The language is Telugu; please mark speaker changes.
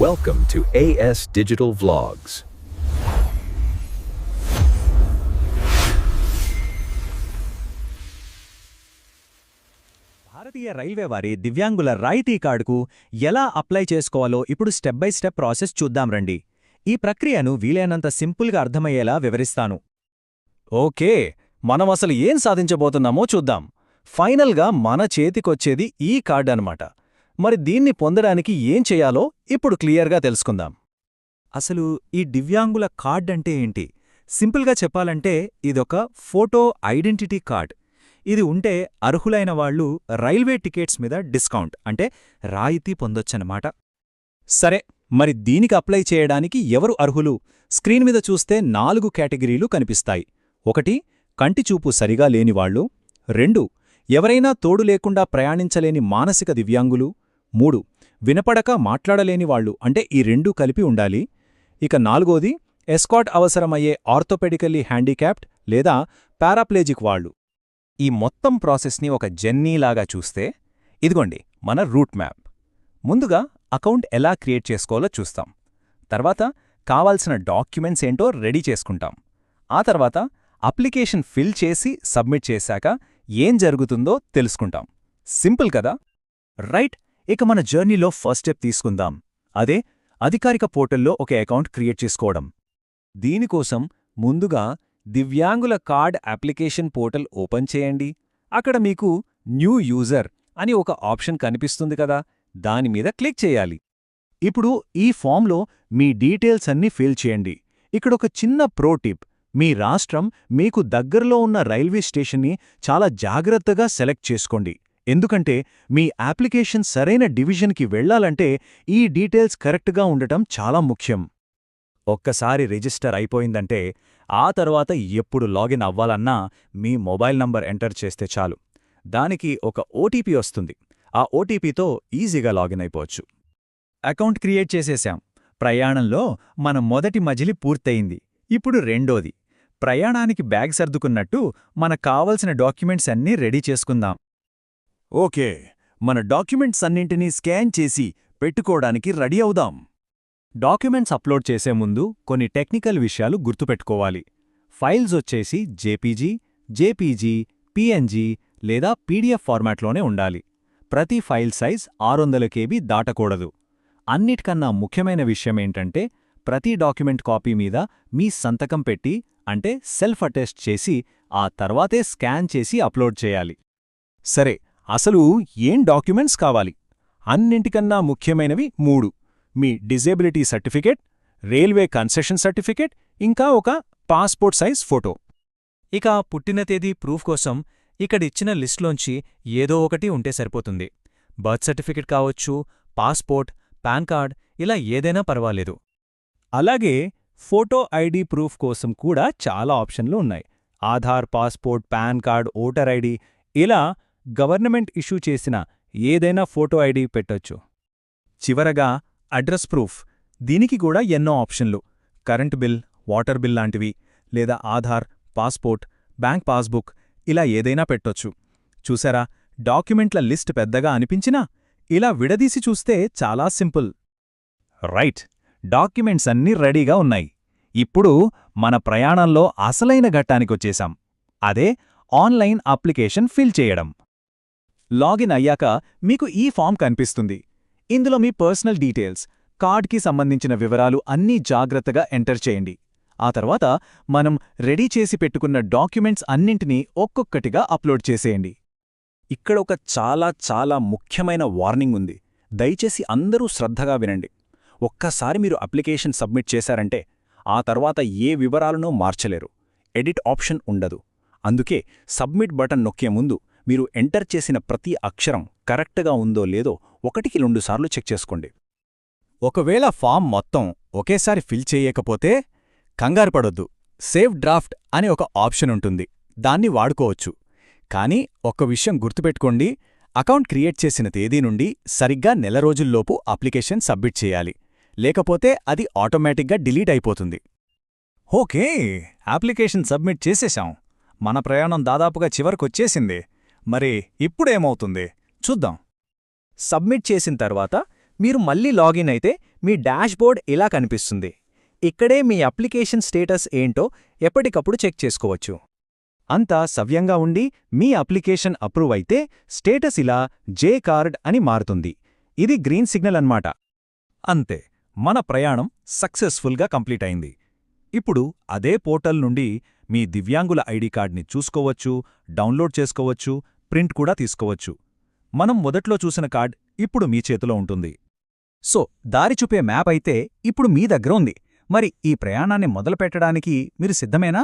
Speaker 1: Welcome to AS Digital Vlogs.
Speaker 2: Bharatiya railway వారి దివ్యాంగుల రాయితీ కార్డుకు ఎలా అప్లై చేసుకోవాలో ఇప్పుడు స్టెప్ బై స్టెప్ ప్రాసెస్ చూద్దాం రండి. ఈ ప్రక్రియను వీలైనంత సింపుల్గా అర్థమయ్యేలా వివరిస్తాను. ఓకే, మనం అసలు ఏం సాధించబోతున్నామో చూద్దాం. ఫైనల్గా మన చేతికొచ్చేది ఈ కార్డు అన్నమాట. మరి దీన్ని పొందడానికి ఏం చేయాలో ఇప్పుడు క్లియర్గా తెలుసుకుందాం. అసలు ఈ దివ్యాంగుల కార్డ్ అంటే ఏంటి? సింపుల్గా చెప్పాలంటే ఇదొక ఫోటో ఐడెంటిటీ కార్డ్. ఇది ఉంటే అర్హులైన వాళ్ళు రైల్వే టికెట్స్ మీద డిస్కౌంట్ అంటే రాయితీ పొందొచ్చన్నమాట. సరే, మరి దీనికి అప్లై చేయడానికి ఎవరు అర్హులు? స్క్రీన్ మీద చూస్తే 4 కేటగిరీలు కనిపిస్తాయి. 1 కంటిచూపు సరిగా లేనివాళ్లు, 2 ఎవరైనా తోడు లేకుండా ప్రయాణించలేని మానసిక దివ్యాంగులు, 3 వినపడక మాట్లాడలేనివాళ్లు అంటే ఈ 2 కలిపి ఉండాలి. ఇక 4ది ఎస్కాట్ అవసరమయ్యే ఆర్థోపెడికల్లీ హ్యాండిక్యాప్డ్ లేదా పారాప్లేజిక్ వాళ్లు. ఈ మొత్తం ప్రాసెస్ని ఒక జర్నీలాగా చూస్తే ఇదిగోండి మన రూట్ మ్యాప్. ముందుగా అకౌంట్ ఎలా క్రియేట్ చేసుకోవాలో చూస్తాం. తర్వాత కావాల్సిన డాక్యుమెంట్స్ ఏంటో రెడీ చేసుకుంటాం. ఆ తర్వాత అప్లికేషన్ ఫిల్ చేసి సబ్మిట్ చేశాక ఏం జరుగుతుందో తెలుసుకుంటాం. సింపుల్ కదా, రైట్? ఇక మన జర్నీలో ఫస్ట్ స్టెప్ తీసుకుందాం. అదే అధికారిక పోర్టల్లో ఒక అకౌంట్ క్రియేట్ చేసుకోవడం. దీనికోసం ముందుగా దివ్యాంగుల కార్డ్ అప్లికేషన్ పోర్టల్ ఓపెన్ చేయండి. అక్కడ మీకు న్యూ యూజర్ అని ఒక ఆప్షన్ కనిపిస్తుంది కదా, దానిమీద క్లిక్ చేయాలి. ఇప్పుడు ఈ ఫామ్లో మీ డీటెయిల్స్ అన్నీ ఫిల్ చేయండి. ఇక్కడొక చిన్న ప్రో టిప్: మీ రాష్ట్రం మీకు దగ్గరలో ఉన్న రైల్వే స్టేషన్ని చాలా జాగ్రత్తగా సెలెక్ట్ చేసుకోండి. ఎందుకంటే మీ అప్లికేషన్ సరైన డివిజన్కి వెళ్లాలంటే ఈ డీటెయిల్స్ కరెక్ట్గా ఉండటం చాలా ముఖ్యం. ఒక్కసారి రిజిస్టర్ అయిపోయిందంటే ఆ తర్వాత ఎప్పుడు లాగిన్ అవ్వాలన్నా మీ మొబైల్ నంబర్ ఎంటర్ చేస్తే చాలు. దానికి ఒక ఓటీపీ వస్తుంది. ఆ ఓటీపీతో ఈజీగా లాగిన్ అయిపోవచ్చు. అకౌంట్ క్రియేట్ చేసేశాం. ప్రయాణంలో మన మొదటి మజిలి పూర్తయింది. ఇప్పుడు రెండోది. ప్రయాణానికి బ్యాగ్ సర్దుకున్నట్టు మనకు కావలసిన డాక్యుమెంట్స్ అన్నీ రెడీ చేసుకుందాం. ఓకే, మన డాక్యుమెంట్స్ అన్నింటినీ స్కాన్ చేసి పెట్టుకోవడానికి రెడీ అవుదాం. డాక్యుమెంట్స్ అప్లోడ్ చేసే ముందు కొన్ని టెక్నికల్ విషయాలు గుర్తుపెట్టుకోవాలి. ఫైల్స్ వచ్చేసి జేపీజీ, పీఎన్జీ లేదా పీడీఎఫ్ ఫార్మాట్లోనే ఉండాలి. ప్రతి ఫైల్ సైజ్ 600 KB దాటకూడదు. అన్నిటికన్నా ముఖ్యమైన విషయమేంటంటే ప్రతి డాక్యుమెంట్ కాపీ మీద మీ సంతకం పెట్టి అంటే సెల్ఫ్ అటెస్ట్ చేసి ఆ తర్వాతే స్కాన్ చేసి అప్లోడ్ చేయాలి. సరే, అసలు ఏం డాక్యుమెంట్స్ కావాలి? అన్నింటికన్నా ముఖ్యమైనవి 3: మీ disability certificate, railway concession certificate, ఇంకా ఒక పాస్పోర్ట్ సైజ్ ఫోటో. ఇక పుట్టిన తేదీ ప్రూఫ్ కోసం ఇక్కడిచ్చిన లిస్ట్లోంచి ఏదో ఒకటి ఉంటే సరిపోతుంది. బర్త్ సర్టిఫికేట్ కావచ్చు, పాస్పోర్ట్, పాన్ కార్డ్, ఇలా ఏదైనా పర్వాలేదు. అలాగే ఫోటో ఐడి ప్రూఫ్ కోసం కూడా చాలా ఆప్షన్లు ఉన్నాయి. Aadhaar, passport, pan card, voter ID, ఇలా గవర్నమెంట్ ఇష్యూ చేసిన ఏదైనా ఫోటో ఐడి పెట్టొచ్చు. చివరగా అడ్రస్ ప్రూఫ్. దీనికి కూడా ఎన్నో ఆప్షన్లు. కరెంట్ బిల్, వాటర్ బిల్ లాంటివి, లేదా ఆధార్, పాస్పోర్ట్, బ్యాంక్ పాస్బుక్, ఇలా ఏదైనా పెట్టొచ్చు. చూసారా, డాక్యుమెంట్ల లిస్ట్ పెద్దగా అనిపించినా ఇలా విడదీసి చూస్తే చాలా సింపుల్. రైట్, డాక్యుమెంట్స్ అన్నీ రెడీగా ఉన్నాయి. ఇప్పుడు మన ప్రయాణంలో అసలైన ఘట్టానికొచ్చేశాం. అదే ఆన్లైన్ అప్లికేషన్ ఫిల్ చేయడం. లాగిన్ అయ్యాక మీకు ఈ ఫామ్ కనిపిస్తుంది. ఇందులో మీ పర్సనల్ డీటెయిల్స్, కార్డ్కి సంబంధించిన వివరాలు అన్నీ జాగ్రత్తగా ఎంటర్ చేయండి. ఆ తర్వాత మనం రెడీ చేసి పెట్టుకున్న డాక్యుమెంట్స్ అన్నింటినీ ఒక్కొక్కటిగా అప్లోడ్ చేసేయండి. ఇక్కడ ఒక చాలా ముఖ్యమైన వార్నింగ్ ఉంది. దయచేసి అందరూ శ్రద్ధగా వినండి. ఒక్కసారి మీరు అప్లికేషన్ సబ్మిట్ చేశారంటే ఆ తర్వాత ఏ వివరాలనూ మార్చలేరు. ఎడిట్ ఆప్షన్ ఉండదు. అందుకే సబ్మిట్ బటన్ నొక్కే ముందు మీరు ఎంటర్ చేసిన ప్రతి అక్షరం కరెక్ట్గా ఉందో లేదో 1-2 సార్లు చెక్ చేసుకోండి. ఒకవేళ ఫామ్ మొత్తం ఒకేసారి ఫిల్ చేయకపోతే కంగారుపడొద్దు. సేవ్ డ్రాఫ్ట్ అనే ఒక ఆప్షన్ ఉంటుంది. దాన్ని వాడుకోవచ్చు. కానీ ఒక్క విషయం గుర్తుపెట్టుకోండి, అకౌంట్ క్రియేట్ చేసిన తేదీ నుండి సరిగ్గా నెల రోజుల్లోపు అప్లికేషన్ సబ్మిట్ చేయాలి. లేకపోతే అది ఆటోమేటిక్గా డిలీట్ అయిపోతుంది. ఓకే, అప్లికేషన్ సబ్మిట్ చేసేశాం. మన ప్రయాణం దాదాపుగా చివరికొచ్చేసింది. మరి ఇప్పుడేమవుతుంది చూద్దాం. సబ్మిట్ చేసిన తర్వాత మీరు మళ్ళీ లాగిన్ అయితే మీ డాష్బోర్డ్ ఇలా కనిపిస్తుంది. ఇక్కడే మీ అప్లికేషన్ స్టేటస్ ఏంటో ఎప్పటికప్పుడు చెక్ చేసుకోవచ్చు. అంతా సవ్యంగా ఉండి మీ అప్లికేషన్ అప్రూవ్ అయితే స్టేటస్ ఇలా జే కార్డ్ అని మారుతుంది. ఇది గ్రీన్ సిగ్నల్ అన్నమాట. అంతే, మన ప్రయాణం సక్సెస్ఫుల్గా కంప్లీట్ అయింది. ఇప్పుడు అదే పోర్టల్ నుండి మీ దివ్యాంగుల ఐడి కార్డ్ని చూసుకోవచ్చు, డౌన్లోడ్ చేసుకోవచ్చు, ప్రింట్ కూడా తీసుకోవచ్చు. మనం మొదట్లో చూసిన కార్డ్ ఇప్పుడు మీ చేతిలో ఉంటుంది. సో, దారి చూపే మ్యాప్ అయితే ఇప్పుడు మీ దగ్గర ఉంది. మరి ఈ ప్రయాణాన్ని మొదలుపెట్టడానికి మీరు సిద్ధమేనా?